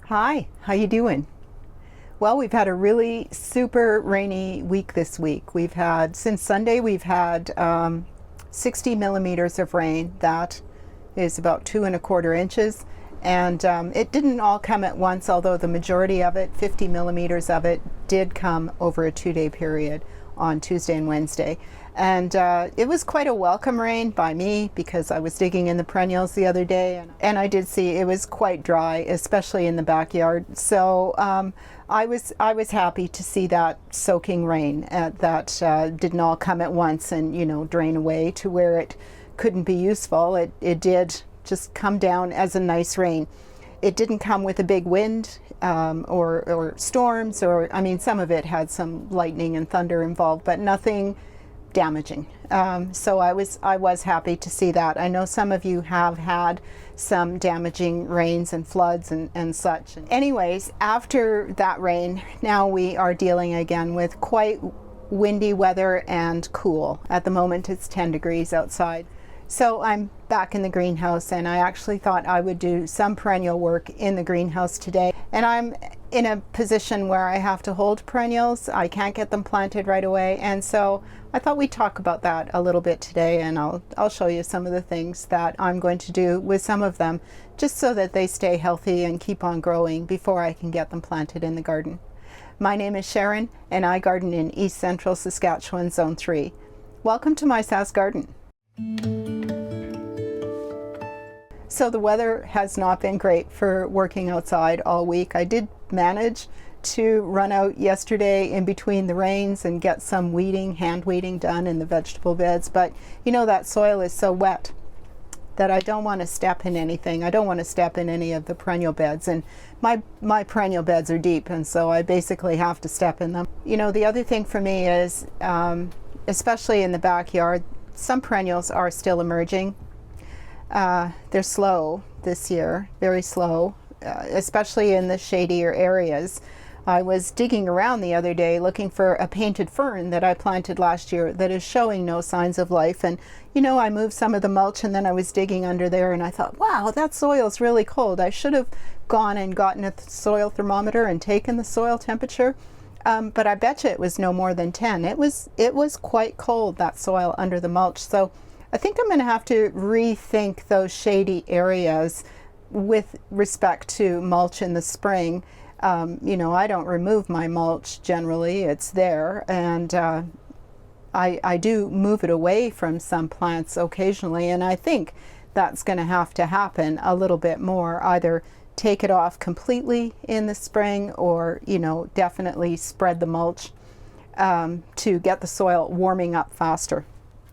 Hi, how you doing? Well, we've had a really super rainy week this week. Since Sunday, we've had 60 millimeters of rain. That is about 2¼ inches. And it didn't all come at once, although the majority of it, 50 millimeters of it, did come over a 2-day period on Tuesday and Wednesday. And it was quite a welcome rain by me because I was digging in the perennials the other day, and I did see it was quite dry, especially in the backyard. So I was happy to see that soaking rain that didn't all come at once and drain away to where it couldn't be useful. It did just come down as a nice rain. It didn't come with a big wind or storms, or I mean, some of it had some lightning and thunder involved, but nothing damaging. So I was happy to see that. I know some of you have had some damaging rains and floods and such. Anyways, after that rain, now we are dealing again with quite windy weather and cool. At the moment it's 10 degrees outside. So I'm back in the greenhouse, and I actually thought I would do some perennial work in the greenhouse today. And I'm in a position where I have to hold perennials. I can't get them planted right away, and so I thought we'd talk about that a little bit today, and I'll show you some of the things that I'm going to do with some of them, just so that they stay healthy and keep on growing before I can get them planted in the garden. My name is Sharon, and I garden in East Central Saskatchewan, Zone 3. Welcome to my Sask Garden. So the weather has not been great for working outside all week. I did manage to run out yesterday in between the rains and get some hand weeding done in the vegetable beds, but that soil is so wet that I don't want to step in anything. I don't want to step in any of the perennial beds, and my perennial beds are deep, and so I basically have to step in them. The other thing for me is, especially in the backyard, some perennials are still emerging. They're slow this year, very slow, especially in the shadier areas. I was digging around the other day looking for a painted fern that I planted last year that is showing no signs of life. And I moved some of the mulch, and then I was digging under there, and I thought, wow, that soil's really cold. I should have gone and gotten a soil thermometer and taken the soil temperature. But I bet you it was no more than 10. It was quite cold, that soil under the mulch. So I think I'm going to have to rethink those shady areas with respect to mulch in the spring. I don't remove my mulch generally. It's there, and I do move it away from some plants occasionally, and I think that's going to have to happen a little bit more. Either take it off completely in the spring, or definitely spread the mulch to get the soil warming up faster.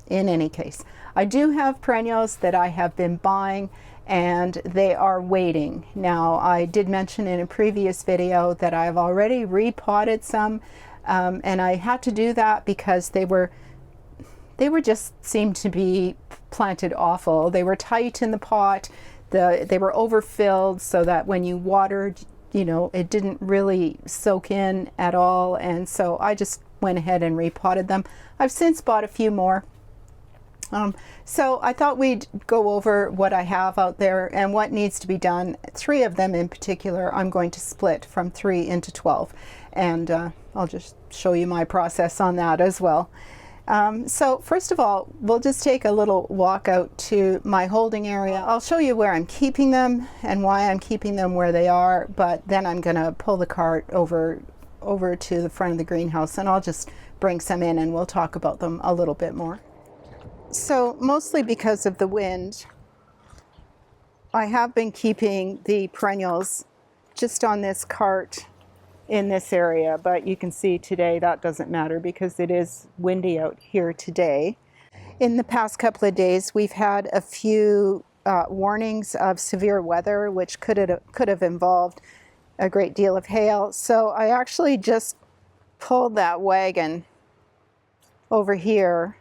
In any case, I do have perennials that I have been buying, and they are waiting. Now, I did mention in a previous video that I've already repotted some, and I had to do that because they were just seemed to be planted awful. They were tight in the pot. They were overfilled, so that when you watered, it didn't really soak in at all, and so I just went ahead and repotted them. I've since bought a few more. So I thought we'd go over what I have out there and what needs to be done. 3 of them in particular I'm going to split from 3 into 12, and I'll just show you my process on that as well. So first of all, we'll just take a little walk out to my holding area. I'll show you where I'm keeping them and why I'm keeping them where they are, but then I'm going to pull the cart over to the front of the greenhouse, and I'll just bring some in and we'll talk about them a little bit more. So mostly because of the wind, I have been keeping the perennials just on this cart in this area, but you can see today that doesn't matter because it is windy out here today. In the past couple of days, we've had a few warnings of severe weather, which could have involved a great deal of hail. So I actually just pulled that wagon over here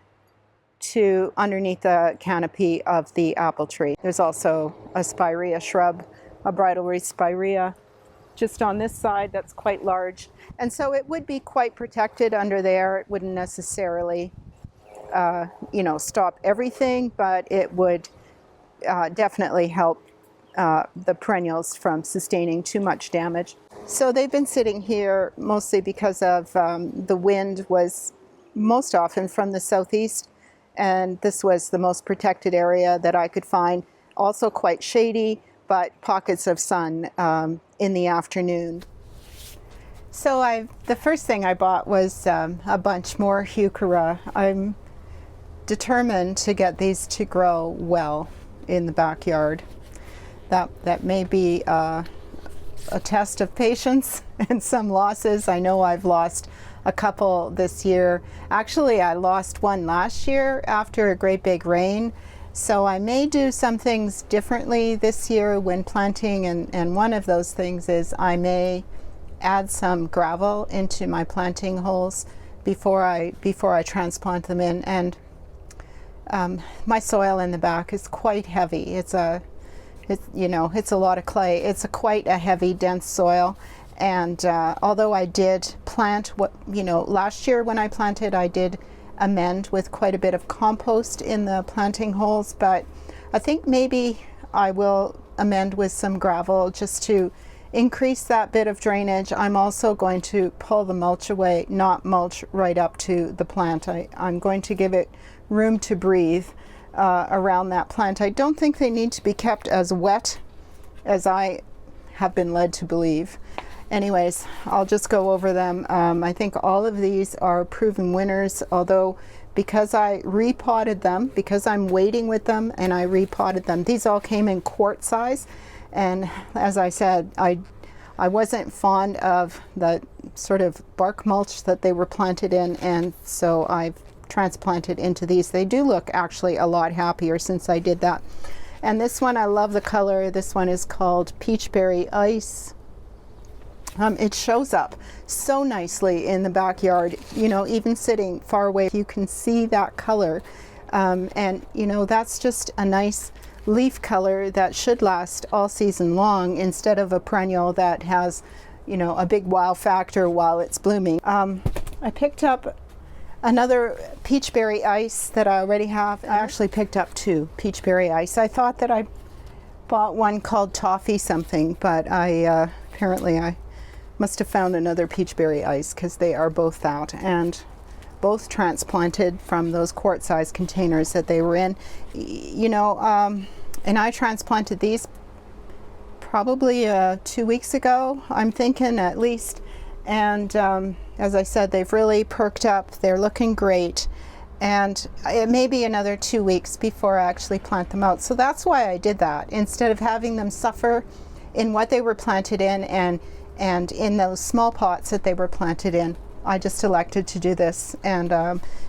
to underneath the canopy of the apple tree. There's also a spirea shrub, a bridlery spirea, just on this side that's quite large. And so it would be quite protected under there. It wouldn't necessarily, stop everything, but it would definitely help the perennials from sustaining too much damage. So they've been sitting here mostly because of the wind was most often from the southeast, and this was the most protected area that I could find. Also quite shady, but pockets of sun in the afternoon. So the first thing I bought was a bunch more heuchera. I'm determined to get these to grow well in the backyard. That may be a test of patience and some losses. I know I've lost a couple this year. Actually, I lost one last year after a great big rain. So I may do some things differently this year when planting, and one of those things is I may add some gravel into my planting holes before I transplant them in. And my soil in the back is quite heavy. It's a lot of clay. It's quite a heavy, dense soil. And although I did plant last year when I planted, I did amend with quite a bit of compost in the planting holes, but I think maybe I will amend with some gravel just to increase that bit of drainage. I'm also going to pull the mulch away, not mulch right up to the plant. I'm going to give it room to breathe around that plant. I don't think they need to be kept as wet as I have been led to believe. Anyways, I'll just go over them. I think all of these are proven winners, although because I repotted them, because I'm waiting with them and I repotted them, these all came in quart size. And as I said, I wasn't fond of the sort of bark mulch that they were planted in, and so I've transplanted into these. They do look actually a lot happier since I did that. And this one, I love the color. This one is called Peachberry Ice. It shows up so nicely in the backyard, even sitting far away, you can see that color. And that's just a nice leaf color that should last all season long instead of a perennial that has, a big wow factor while it's blooming. I picked up another Peachberry Ice that I already have. I actually picked up two Peachberry Ice. I thought that I bought one called Toffee something, but apparently I must have found another Peachberry Ice because they are both that, and both transplanted from those quart-sized containers that they were in. And I transplanted these probably 2 weeks ago, I'm thinking at least. And as I said, they've really perked up. They're looking great. And it may be another 2 weeks before I actually plant them out. So that's why I did that. Instead of having them suffer in what they were planted in and in those small pots that they were planted in, I just elected to do this. And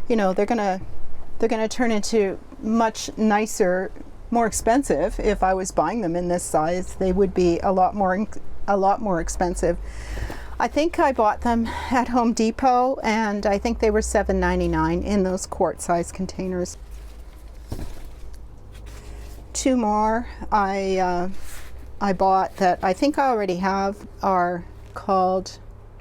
they're gonna turn into much nicer, more expensive. If I was buying them in this size, they would be a lot more expensive. I think I bought them at Home Depot, and I think they were $7.99 in those quart-sized containers. Two more I bought that I think I already have are called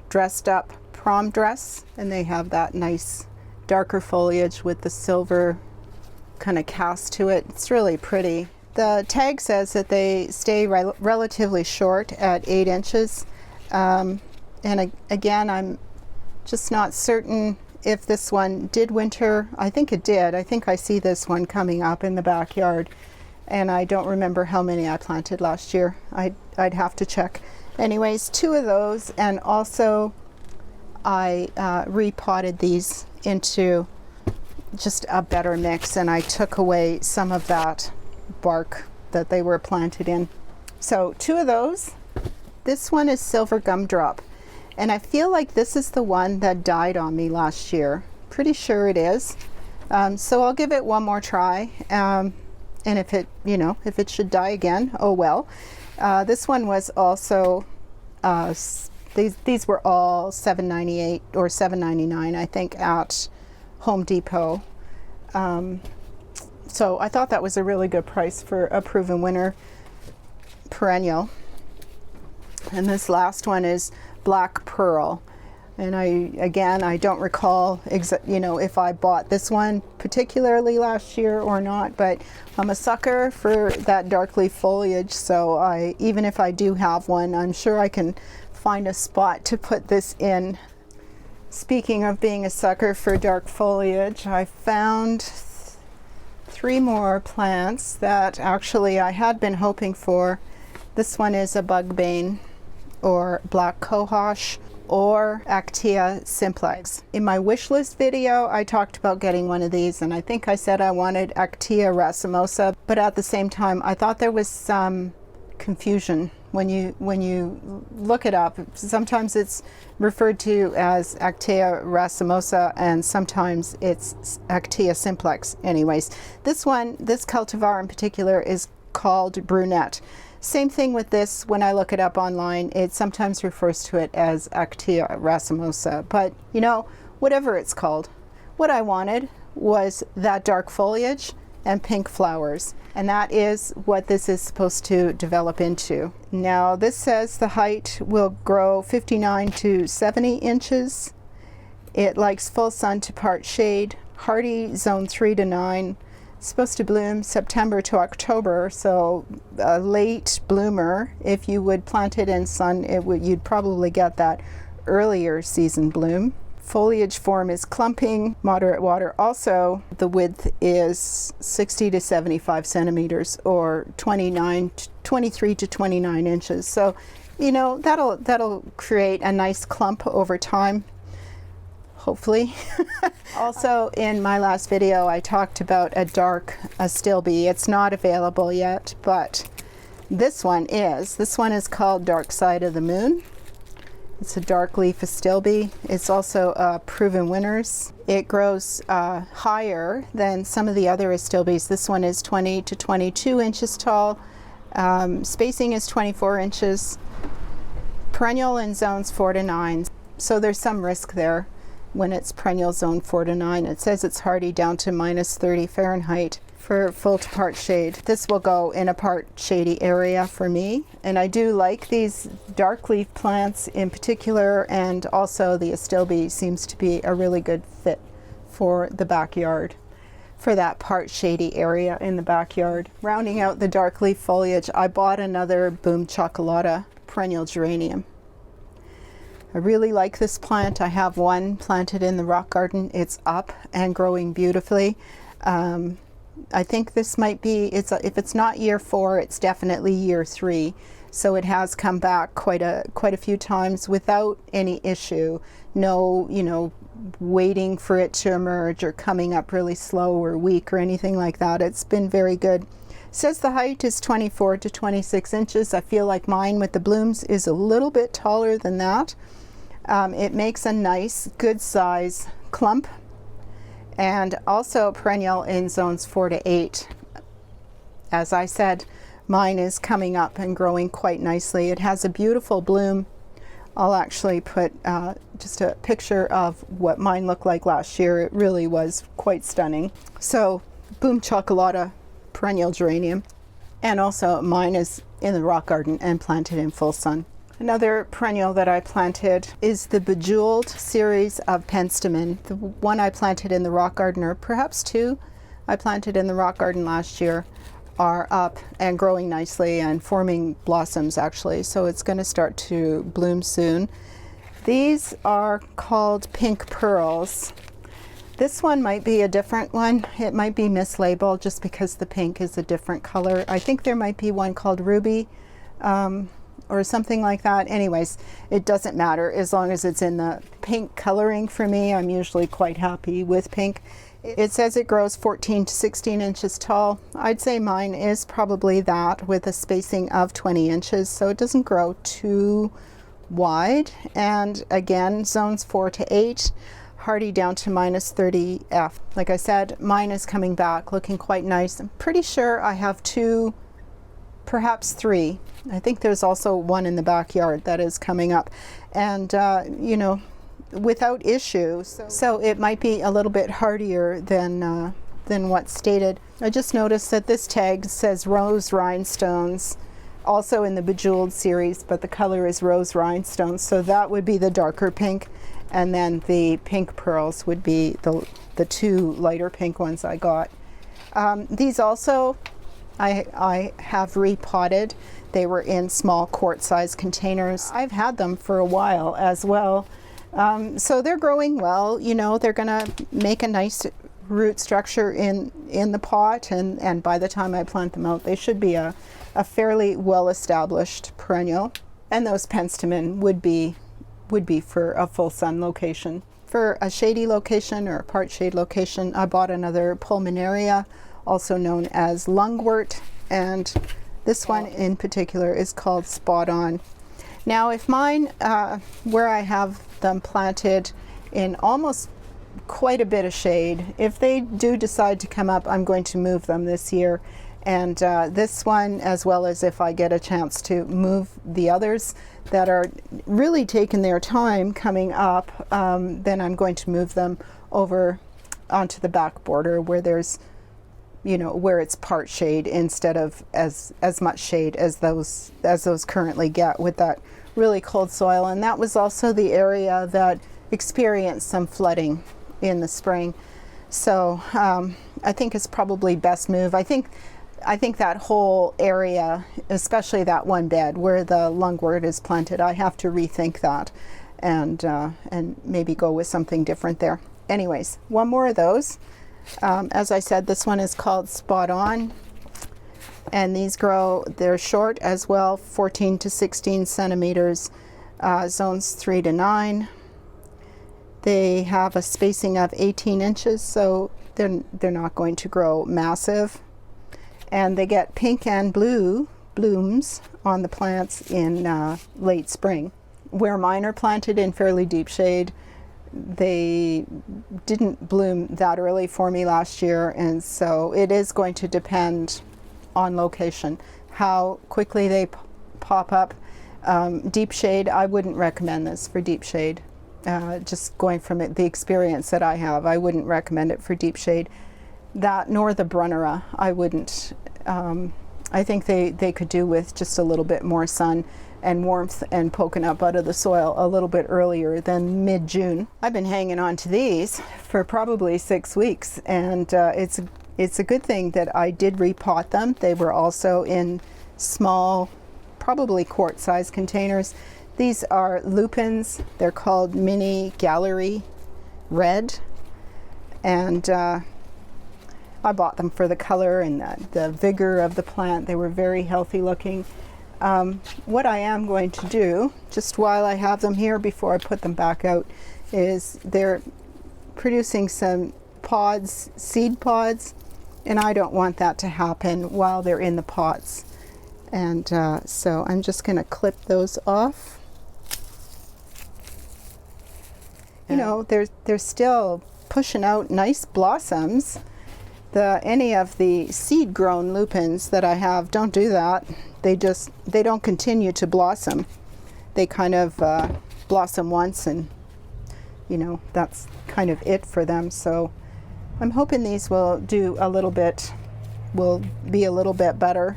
Dressed Up Prom Dress, and they have that nice darker foliage with the silver kind of cast to it. It's really pretty. The tag says that they stay relatively short at 8 inches. And again, I'm just not certain if this one did winter. I think it did. I think I see this one coming up in the backyard, and I don't remember how many I planted last year. I'd have to check. Anyways, two of those, and also I repotted these into just a better mix, and I took away some of that bark that they were planted in. So two of those. This one is Silver Gumdrop, and I feel like this is the one that died on me last year. Pretty sure it is. So I'll give it one more try, and if it should die again, oh well. This one was also these were all $7.98 or $7.99, I think, at Home Depot. So I thought that was a really good price for a proven winner perennial. And this last one is Black Pearl. And I don't recall if I bought this one particularly last year or not, but I'm a sucker for that dark leaf foliage, so even if I do have one, I'm sure I can find a spot to put this in. Speaking of being a sucker for dark foliage, I found 3 more plants that actually I had been hoping for. This one is a bugbane, or black cohosh, or Actea simplex. In my wish list video, I talked about getting one of these, and I think I said I wanted Actea racemosa, but at the same time, I thought there was some confusion when you look it up. Sometimes it's referred to as Actea racemosa, and sometimes it's Actea simplex. Anyways, this cultivar in particular is called brunette. Same thing with this. When I look it up online, it sometimes refers to it as Actea racemosa, but whatever it's called. What I wanted was that dark foliage and pink flowers, and that is what this is supposed to develop into. Now this says the height will grow 59 to 70 inches. It likes full sun to part shade, hardy zone 3 to 9. It's supposed to bloom September to October, so a late bloomer. If you would plant it in sun, you'd probably get that earlier season bloom. Foliage form is clumping, moderate water. Also, the width is 60 to 75 centimeters, or 23 to 29 inches. So, that'll create a nice clump over time, hopefully. Also, in my last video, I talked about a dark astilbe. It's not available yet, but this one is. This one is called Dark Side of the Moon. It's a dark leaf astilbe. It's also proven winners. It grows higher than some of the other astilbes. This one is 20 to 22 inches tall. Spacing is 24 inches. Perennial in zones 4 to 9. So there's some risk there when it's perennial zone 4 to 9. It says it's hardy down to minus 30 Fahrenheit for full to part shade. This will go in a part shady area for me. And I do like these dark leaf plants in particular, and also the astilbe seems to be a really good fit for the backyard, for that part shady area in the backyard. Rounding out the dark leaf foliage, I bought another Boom Chocolata perennial geranium. I really like this plant. I have one planted in the rock garden. It's up and growing beautifully. I think this might be, if it's not year 4, it's definitely year 3. So it has come back quite a few times without any issue. No, waiting for it to emerge or coming up really slow or weak or anything like that. It's been very good. It says the height is 24 to 26 inches. I feel like mine with the blooms is a little bit taller than that. It makes a nice, good size clump, and also perennial in zones 4 to 8. As I said, mine is coming up and growing quite nicely. It has a beautiful bloom. I'll actually put just a picture of what mine looked like last year. It really was quite stunning. So, Boom Chocolata perennial geranium, and also mine is in the rock garden and planted in full sun. Another perennial that I planted is the Bejeweled series of penstemon. The one I planted in the rock garden, or perhaps 2 I planted in the rock garden last year, are up and growing nicely and forming blossoms actually. So it's going to start to bloom soon. These are called pink pearls. This one might be a different one. It might be mislabeled just because the pink is a different color. I think there might be one called Ruby, or something like that. Anyways, it doesn't matter as long as it's in the pink coloring. For me, I'm usually quite happy with pink. It says it grows 14 to 16 inches tall. I'd say mine is probably that, with a spacing of 20 inches, so it doesn't grow too wide. And again, zones 4 to 8, hardy down to minus 30 F. Like I said, mine is coming back looking quite nice. I'm pretty sure I have 2, perhaps 3. I think there's also one in the backyard that is coming up, and without issue. So it might be a little bit hardier than what's stated. I just noticed that this tag says rose rhinestones, also in the Bejeweled series, but the color is rose rhinestones, so that would be the darker pink. and then the pink pearls would be the two lighter pink ones I got. These also I have repotted. They were in small quart-sized containers. I've had them for a while as well. So they're growing well. You know, they're gonna make a nice root structure in the pot, and by the time I plant them out, they should be a fairly well-established perennial. And those penstemon would be for a full sun location. For a shady location or a part shade location, I bought another pulmonaria, also known as lungwort, and this one in particular is called Spot On. Now, if mine, where I have them planted in almost quite a bit of shade, if they do decide to come up, I'm going to move them this year. And this one, as well as if I get a chance to move the others that are really taking their time coming up, then I'm going to move them over onto the back border where there's, you know, where it's part shade instead of as much shade as those currently get with that really cold soil. And that was also the area that experienced some flooding in the spring. So I think it's probably best move. I think that whole area, especially that one bed where the lungwort is planted, I have to rethink that and maybe go with something different there. Anyways, one more of those. As I said, this one is called Spot On, and these grow, they're short as well, 14 to 16 centimeters, zones 3 to 9. They have a spacing of 18 inches, so they're not going to grow massive. And they get pink and blue blooms on the plants in late spring. Where mine are planted in fairly deep shade, they didn't bloom that early for me last year, and so it is going to depend on location, how quickly they pop up. Deep shade, I wouldn't recommend this for deep shade. Just going from the experience that I have, I wouldn't recommend it for deep shade. That nor the Brunnera, I wouldn't. I think they could do with just a little bit more sun and warmth and poking up out of the soil a little bit earlier than mid-June. I've been hanging on to these for probably 6 weeks, and it's a good thing that I did repot them. They were also in small, probably quart-sized containers. These are lupins. They're called Mini Gallery Red, and I bought them for the color and the vigor of the plant. They were very healthy looking. What I am going to do, just while I have them here before I put them back out, is they're producing some pods, seed pods, and I don't want that to happen while they're in the pots. And so I'm just going to clip those off. You know, they're still pushing out nice blossoms. Any of the seed grown lupins that I have don't do that. They don't continue to blossom. They kind of blossom once, and you know, that's kind of it for them. So I'm hoping these will be a little bit better.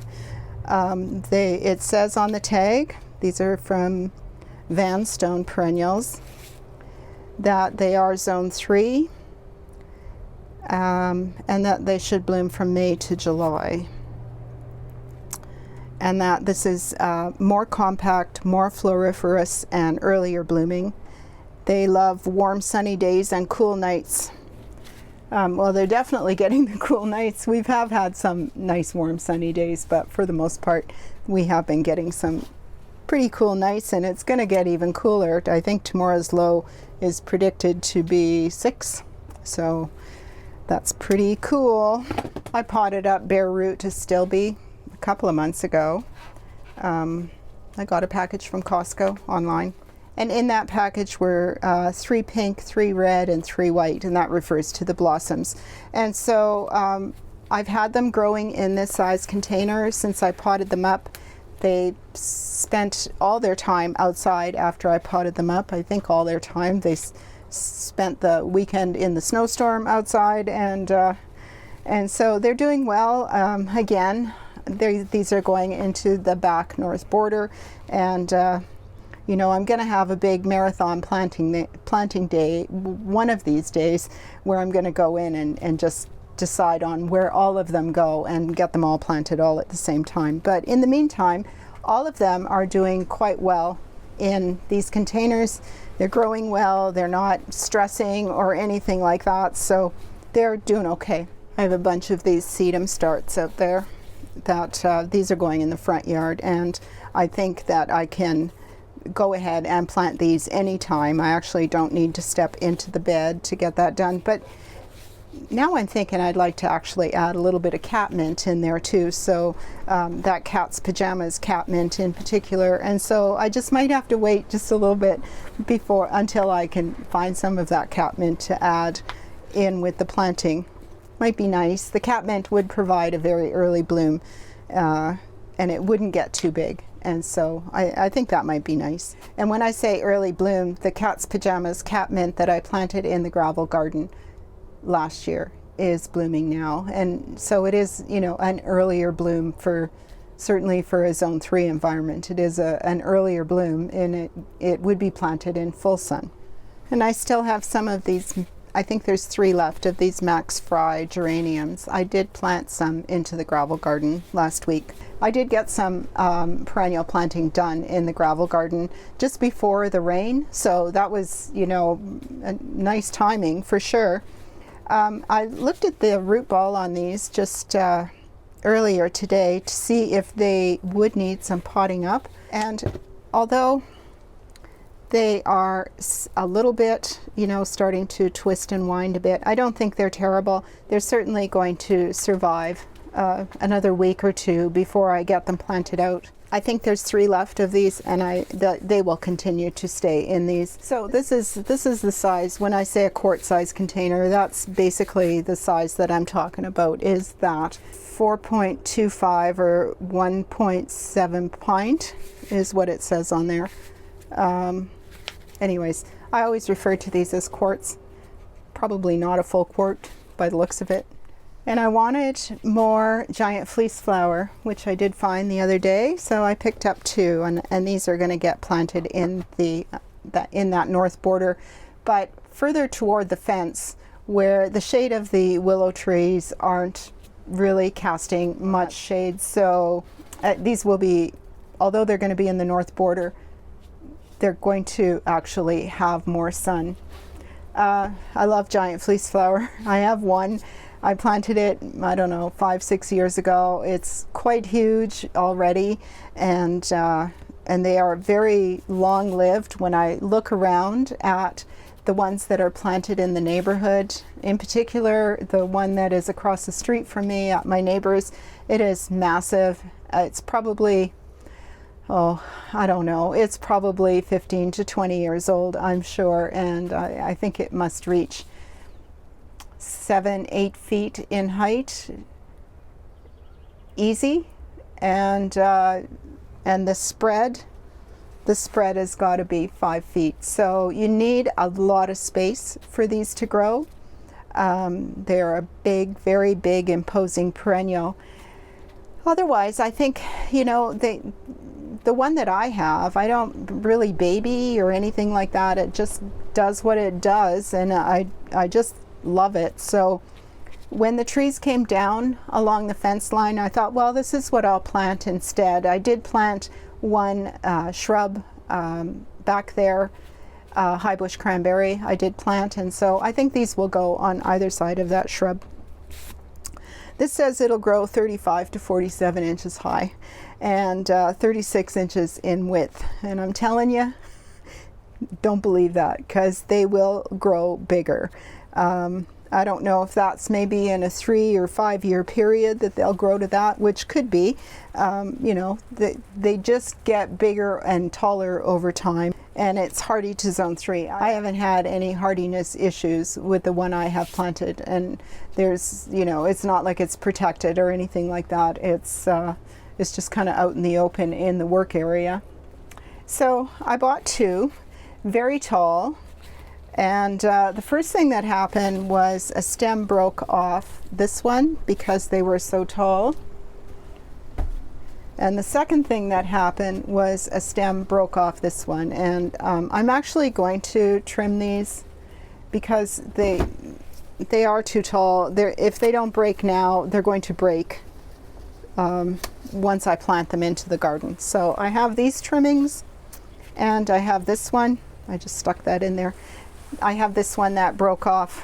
It says on the tag, these are from Vanstone Perennials, that they are zone 3, and that they should bloom from May to July, and that this is more compact, more floriferous, and earlier blooming. They love warm sunny days and cool nights. Well, they're definitely getting the cool nights. We have had some nice warm sunny days, but for the most part we have been getting some pretty cool nights, and it's going to get even cooler. I think tomorrow's low is predicted to be 6, so that's pretty cool. I potted up bare root to Stilby a couple of months ago. I got a package from Costco online, and in that package were 3 pink, 3 red, and 3 white, and that refers to the blossoms. And so I've had them growing in this size container since I potted them up. They spent all their time outside after I potted them up. I think all their time. They spent the weekend in the snowstorm outside, and so they're doing well. Again, these are going into the back north border, and You know, I'm going to have a big marathon planting day one of these days, where I'm going to go in and just decide on where all of them go and get them all planted all at the same time. But in the meantime, all of them are doing quite well in these containers. They're growing well, they're not stressing or anything like that, so they're doing okay. I have a bunch of these sedum starts out there that these are going in the front yard, and I think that I can go ahead and plant these anytime. I actually don't need to step into the bed to get that done. But now I'm thinking I'd like to actually add a little bit of catmint in there too, so that cat's pajamas catmint in particular, and so I just might have to wait just a little bit until I can find some of that catmint to add in with the planting. Might be nice. The catmint would provide a very early bloom, and it wouldn't get too big, and so I think that might be nice. And when I say early bloom, the cat's pajamas catmint that I planted in the gravel garden last year is blooming now, and so it is, you know, an earlier bloom certainly for a zone 3 environment. It is an earlier bloom, and it would be planted in full sun. And I still have some of these, I think there's 3 left of these Max Fry geraniums. I did plant some into the gravel garden last week. I did get some perennial planting done in the gravel garden just before the rain, so that was, you know, a nice timing for sure. I looked at the root ball on these just earlier today to see if they would need some potting up, and although they are a little bit, you know, starting to twist and wind a bit, I don't think they're terrible. They're certainly going to survive another week or two before I get them planted out. I think there's 3 left of these, and they will continue to stay in these. So this is the size. When I say a quart size container, that's basically the size that I'm talking about, is that 4.25 or 1.7 pint is what it says on there. Anyways, I always refer to these as quarts. Probably not a full quart by the looks of it. And I wanted more giant fleece flower, which I did find the other day, so I picked up 2, and these are going to get planted in that north border, but further toward the fence, where the shade of the willow trees aren't really casting much shade. So these will be, although they're going to be in the north border, they're going to actually have more sun. I love giant fleece flower. I have one. I planted it, I don't know, 5-6 years ago. It's quite huge already, and they are very long-lived. When I look around at the ones that are planted in the neighborhood, in particular the one that is across the street from me at my neighbor's, it is massive. It's probably, I don't know, it's probably 15 to 20 years old, I'm sure, and I think it must reach 7-8 feet in height, easy, and the spread has got to be 5 feet. So you need a lot of space for these to grow. They're a big, very big, imposing perennial. Otherwise, I think, you know, the one that I have, I don't really baby or anything like that. It just does what it does, and I just love it. So when the trees came down along the fence line, I thought, well, this is what I'll plant instead. I did plant one shrub back there, high bush cranberry I did plant, and so I think these will go on either side of that shrub. This says it'll grow 35 to 47 inches high and 36 inches in width, and I'm telling you, don't believe that, because they will grow bigger. I don't know if that's maybe in a 3 or 5 year period that they'll grow to that, which could be. You know, they just get bigger and taller over time, and it's hardy to zone 3. I haven't had any hardiness issues with the one I have planted, and there's, you know, it's not like it's protected or anything like that. It's just kind of out in the open in the work area. So I bought 2, very tall. And the first thing that happened was a stem broke off this one because they were so tall. And the second thing that happened was a stem broke off this one, and I'm actually going to trim these because they are too tall. If they don't break now, they're going to break once I plant them into the garden. So I have these trimmings, and I have this one. I just stuck that in there. I have this one that broke off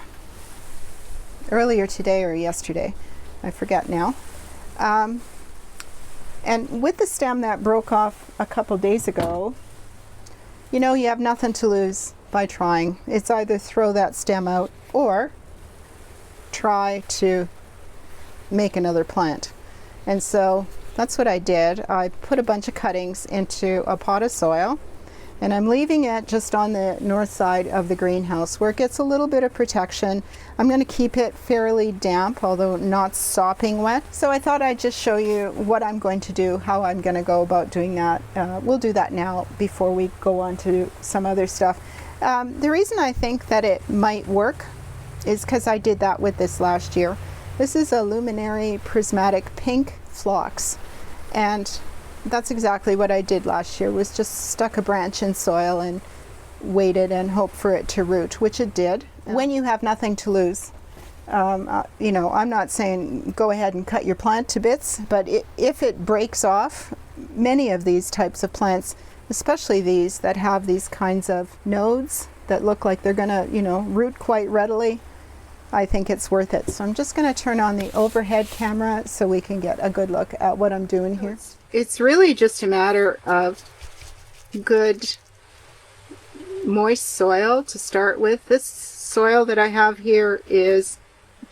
earlier today or yesterday. I forget now. And with the stem that broke off a couple days ago, you know, you have nothing to lose by trying. It's either throw that stem out or try to make another plant. And so that's what I did. I put a bunch of cuttings into a pot of soil, and I'm leaving it just on the north side of the greenhouse where it gets a little bit of protection. I'm going to keep it fairly damp, although not sopping wet. So I thought I'd just show you what I'm going to do, how I'm going to go about doing that. We'll do that now before we go on to some other stuff. The reason I think that it might work is because I did that with this last year. This is a luminary prismatic pink phlox, and that's exactly what I did last year, was just stuck a branch in soil and waited and hoped for it to root, which it did. When you have nothing to lose, you know, I'm not saying go ahead and cut your plant to bits, but if it breaks off, many of these types of plants, especially these that have these kinds of nodes that look like they're gonna, you know, root quite readily, I think it's worth it. So I'm just going to turn on the overhead camera so we can get a good look at what I'm doing here. It's really just a matter of good moist soil to start with. This soil that I have here is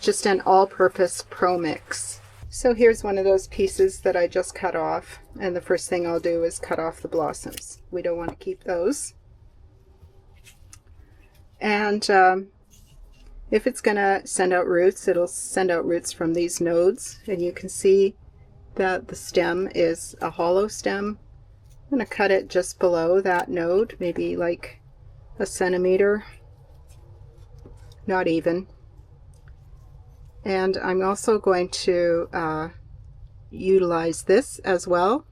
just an all-purpose Pro Mix. So here's one of those pieces that I just cut off, and the first thing I'll do is cut off the blossoms. We don't want to keep those. And if it's going to send out roots, it'll send out roots from these nodes, and you can see that the stem is a hollow stem. I'm going to cut it just below that node, maybe like a centimeter, not even. And I'm also going to utilize this as well.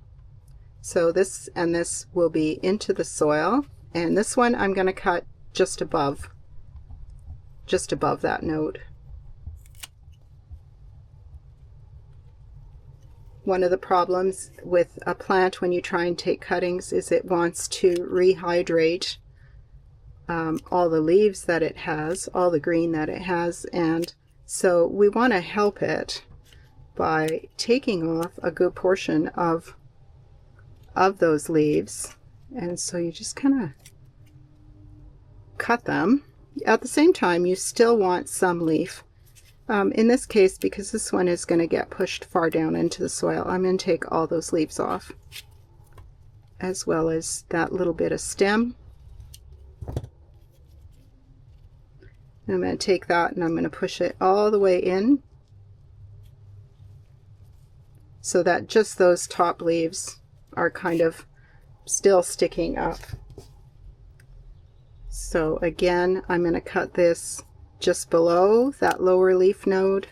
So this and this will be into the soil, and this one I'm going to cut just above that node. One of the problems with a plant when you try and take cuttings is it wants to rehydrate all the leaves that it has, all the green that it has, and so we want to help it by taking off a good portion of those leaves. And so you just kind of cut them. At the same time, you still want some leaf. In this case, because this one is going to get pushed far down into the soil, I'm going to take all those leaves off, as well as that little bit of stem. I'm going to take that and I'm going to push it all the way in so that just those top leaves are kind of still sticking up. So again, I'm going to cut this just below that lower leaf node.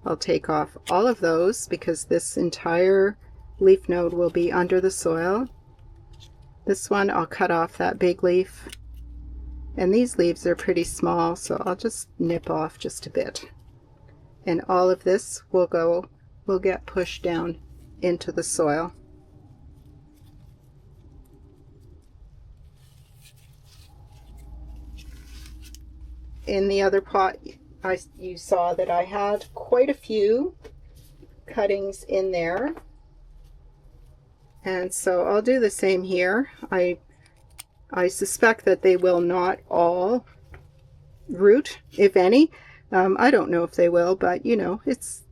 I'll take off all of those because this entire leaf node will be under the soil. This one I'll cut off that big leaf, and these leaves are pretty small, so I'll just nip off just a bit. And all of this will get pushed down into the soil. In the other pot, you saw that I had quite a few cuttings in there, and so I'll do the same here. I suspect that they will not all root, if any. I don't know if they will, but you know, it's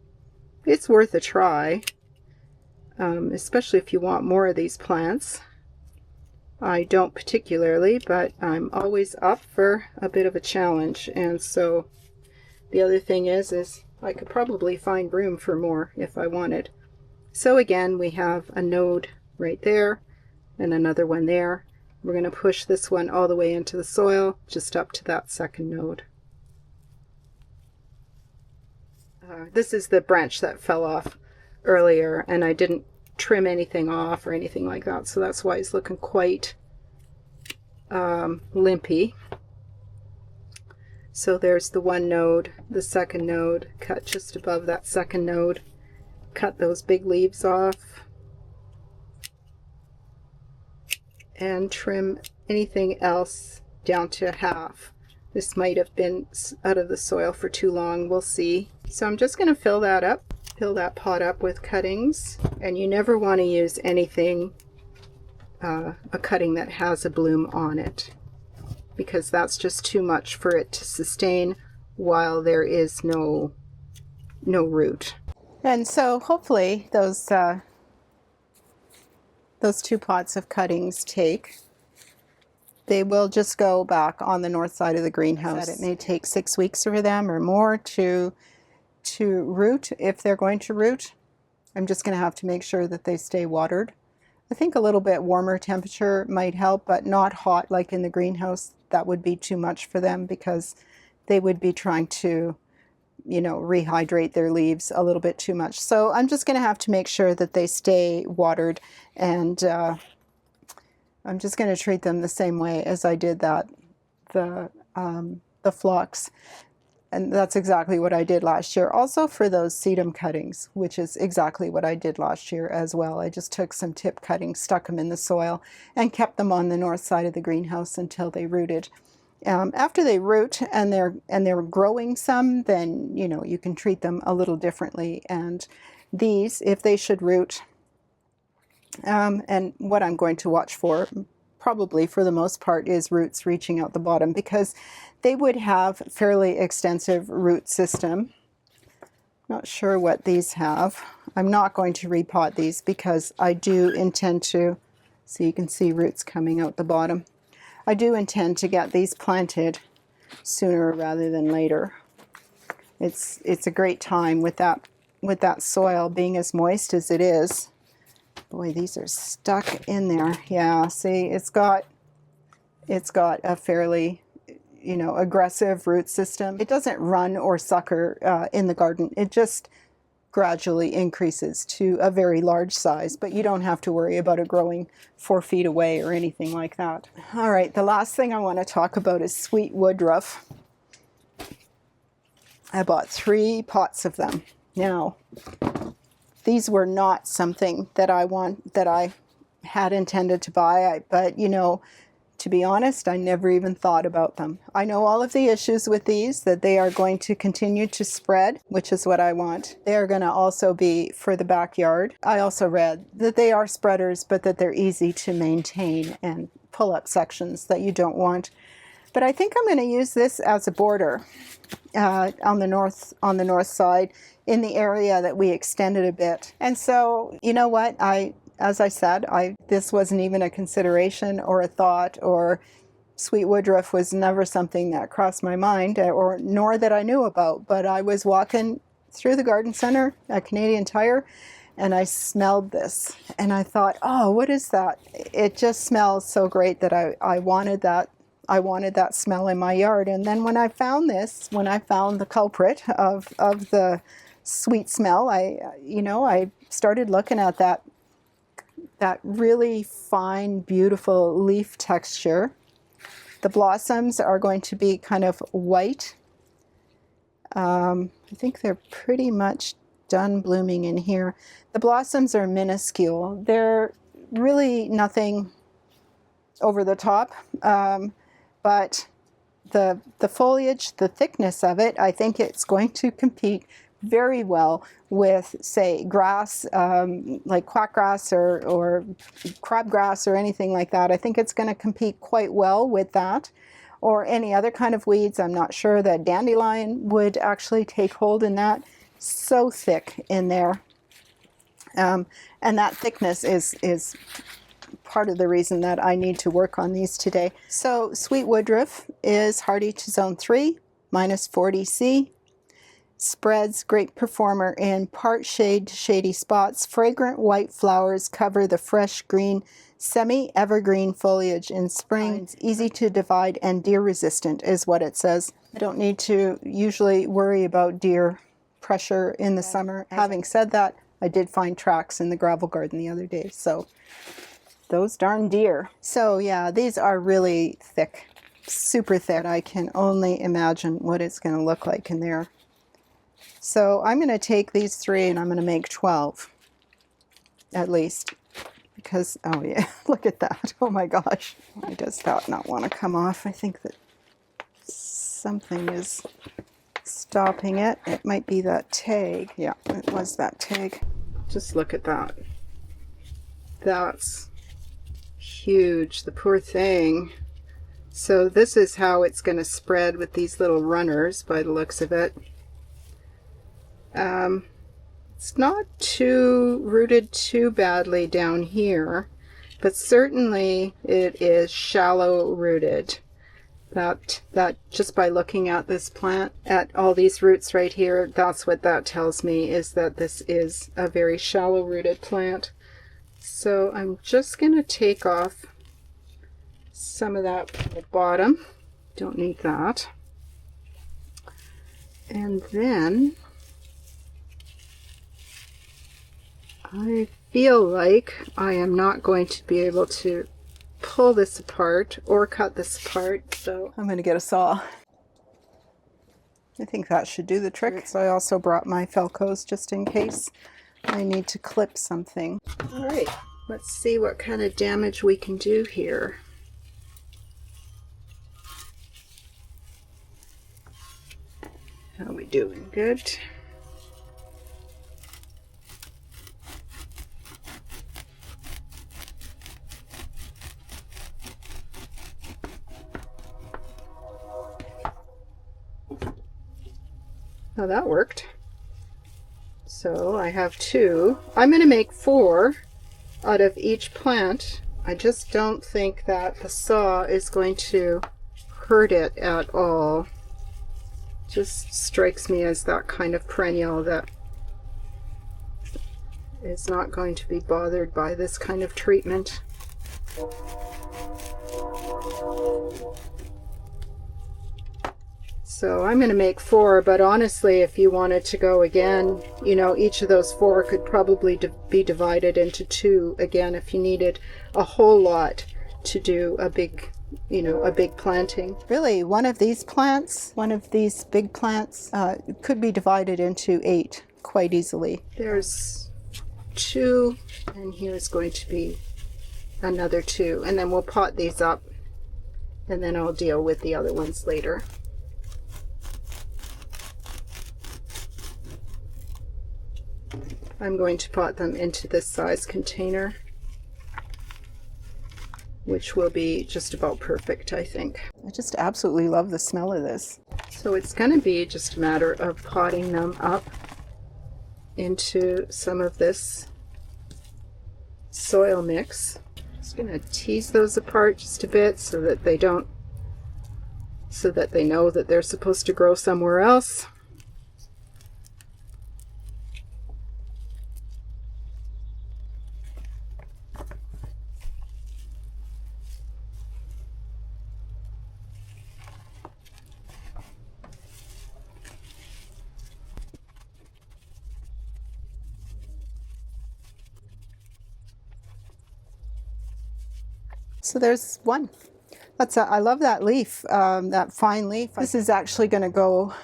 worth a try, especially if you want more of these plants. I don't particularly, but I'm always up for a bit of a challenge. And so the other thing is I could probably find room for more if I wanted. So again, we have a node right there and another one there. We're going to push this one all the way into the soil, just up to that second node. This is the branch that fell off earlier, and I didn't trim anything off or anything like that. So that's why it's looking quite limpy. So there's the one node, the second node, cut just above that second node. Cut those big leaves off and trim anything else down to half. This might have been out of the soil for too long, we'll see. So I'm just going to fill that up, fill that pot up with cuttings. And you never want to use anything, a cutting that has a bloom on it, because that's just too much for it to sustain while there is no root. And so hopefully those 2 pots of cuttings take. They will just go back on the north side of the greenhouse. It may take 6 weeks for them or more to root, if they're going to root. I'm just going to have to make sure that they stay watered. I think a little bit warmer temperature might help, but not hot like in the greenhouse. That would be too much for them, because they would be trying to, you know, rehydrate their leaves a little bit too much. So I'm just going to have to make sure that they stay watered, and I'm just going to treat them the same way as I did the phlox. And that's exactly what I did last year. Also for those sedum cuttings, which is exactly what I did last year as well. I just took some tip cuttings, stuck them in the soil, and kept them on the north side of the greenhouse until they rooted. After they root and they're growing some, then you know you can treat them a little differently. And these, if they should root, and what I'm going to watch for, probably for the most part, is roots reaching out the bottom, because they would have fairly extensive root system. Not sure what these have. I'm not going to repot these because I do intend to, so you can see roots coming out the bottom. I do intend to get these planted sooner rather than later. It's a great time with that soil being as moist as it is. Boy, these are stuck in there. Yeah, see, it's got a fairly, you know, aggressive root system. It doesn't run or sucker in the garden. It just gradually increases to a very large size, but you don't have to worry about it growing 4 feet away or anything like that. All right, the last thing I want to talk about is sweet woodruff. I bought 3 pots of them. Now, these were not something that I had intended to buy, but you know, to be honest, I never even thought about them. I know all of the issues with these, that they are going to continue to spread, which is what I want. They are going to also be for the backyard. I also read that they are spreaders, but that they're easy to maintain and pull up sections that you don't want. But I think I'm going to use this as a border on the north side, in the area that we extended a bit. And so, you know what, as I said, this wasn't even a consideration or a thought, or sweet woodruff was never something that crossed my mind, or nor that I knew about. But I was walking through the garden center at Canadian Tire, and I smelled this, and I thought, oh, what is that? It just smells so great that I wanted that. I wanted that smell in my yard. And then when I found this, when I found the culprit of the sweet smell, I started looking at that really fine, beautiful leaf texture. The blossoms are going to be kind of white. I think they're pretty much done blooming in here. The blossoms are minuscule. They're really nothing over the top, but the foliage, the thickness of it, I think it's going to compete very well with, say, grass, like quackgrass or crabgrass or anything like that. I think it's going to compete quite well with that, or any other kind of weeds. I'm not sure that dandelion would actually take hold in that. So thick in there, and that thickness is part of the reason that I need to work on these today. So sweet woodruff is hardy to zone 3, minus 40 C. Spreads, great performer in part shade to shady spots. Fragrant white flowers cover the fresh green semi-evergreen foliage in spring. It's easy to divide and deer resistant is what it says. I don't need to usually worry about deer pressure in the summer. Having said that, I did find tracks in the gravel garden the other day, so those darn deer. So yeah, these are really thick, super thick. I can only imagine what it's going to look like in there. So I'm going to take these 3 and I'm going to make 12 at least, because, oh yeah, look at that. Oh my gosh. Why does that not want to come off? I think that something is stopping it. It might be that tag. Yeah, it was that tag. Just look at that. That's huge, the poor thing. So this is how it's going to spread with these little runners by the looks of it. It's not too rooted too badly down here, but certainly it is shallow rooted. That just by looking at this plant, at all these roots right here, that's what that tells me, is that this is a very shallow rooted plant. So I'm just going to take off some of that from the bottom. Don't need that. And then I feel like I am not going to be able to pull this apart or cut this apart, so I'm going to get a saw. I think that should do the trick. So I also brought my Felcos just in case I need to clip something. All right, let's see what kind of damage we can do here. How are we doing? Good. Now that worked. So I have 2. I'm going to make 4 out of each plant. I just don't think that the saw is going to hurt it at all. Just strikes me as that kind of perennial that is not going to be bothered by this kind of treatment. So I'm going to make 4, but honestly, if you wanted to go again, you know, each of those 4 could probably be divided into 2 again if you needed a whole lot to do a big, you know, a big planting. Really, one of these plants, one of these big plants, could be divided into 8 quite easily. There's 2, and here's going to be another 2, and then we'll pot these up, and then I'll deal with the other ones later. I'm going to pot them into this size container, which will be just about perfect, I think. I just absolutely love the smell of this. So it's going to be just a matter of potting them up into some of this soil mix. Just going to tease those apart just a bit so that they don't, so that they know that they're supposed to grow somewhere else. So there's one. That's I love that leaf, that fine leaf. This is actually going to go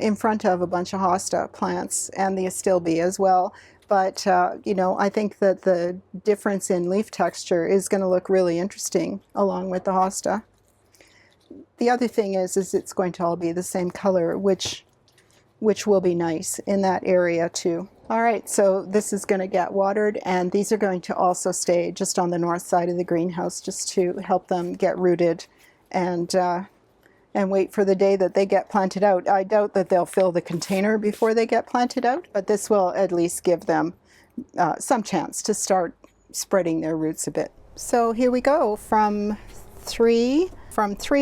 in front of a bunch of hosta plants and the astilbe as well. But you know, I think that the difference in leaf texture is going to look really interesting along with the hosta. The other thing is it's going to all be the same color, which will be nice in that area too. All right, so this is going to get watered, and these are going to also stay just on the north side of the greenhouse just to help them get rooted and wait for the day that they get planted out. I doubt that they'll fill the container before they get planted out, but this will at least give them some chance to start spreading their roots a bit. So here we go, from 3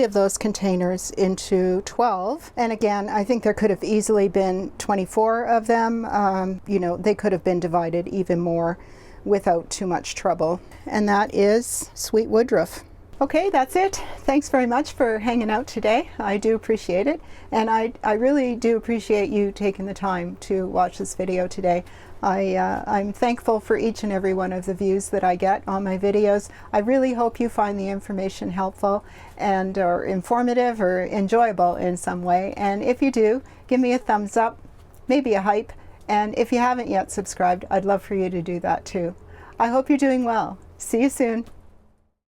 of those containers into 12. And again, I think there could have easily been 24 of them. You know, they could have been divided even more without too much trouble. And that is sweet woodruff. Okay, that's it. Thanks very much for hanging out today. I do appreciate it. And I really do appreciate you taking the time to watch this video today. I'm thankful for each and every one of the views that I get on my videos. I really hope you find the information helpful and or informative or enjoyable in some way. And if you do, give me a thumbs up, maybe a hype. And if you haven't yet subscribed, I'd love for you to do that too. I hope you're doing well. See you soon.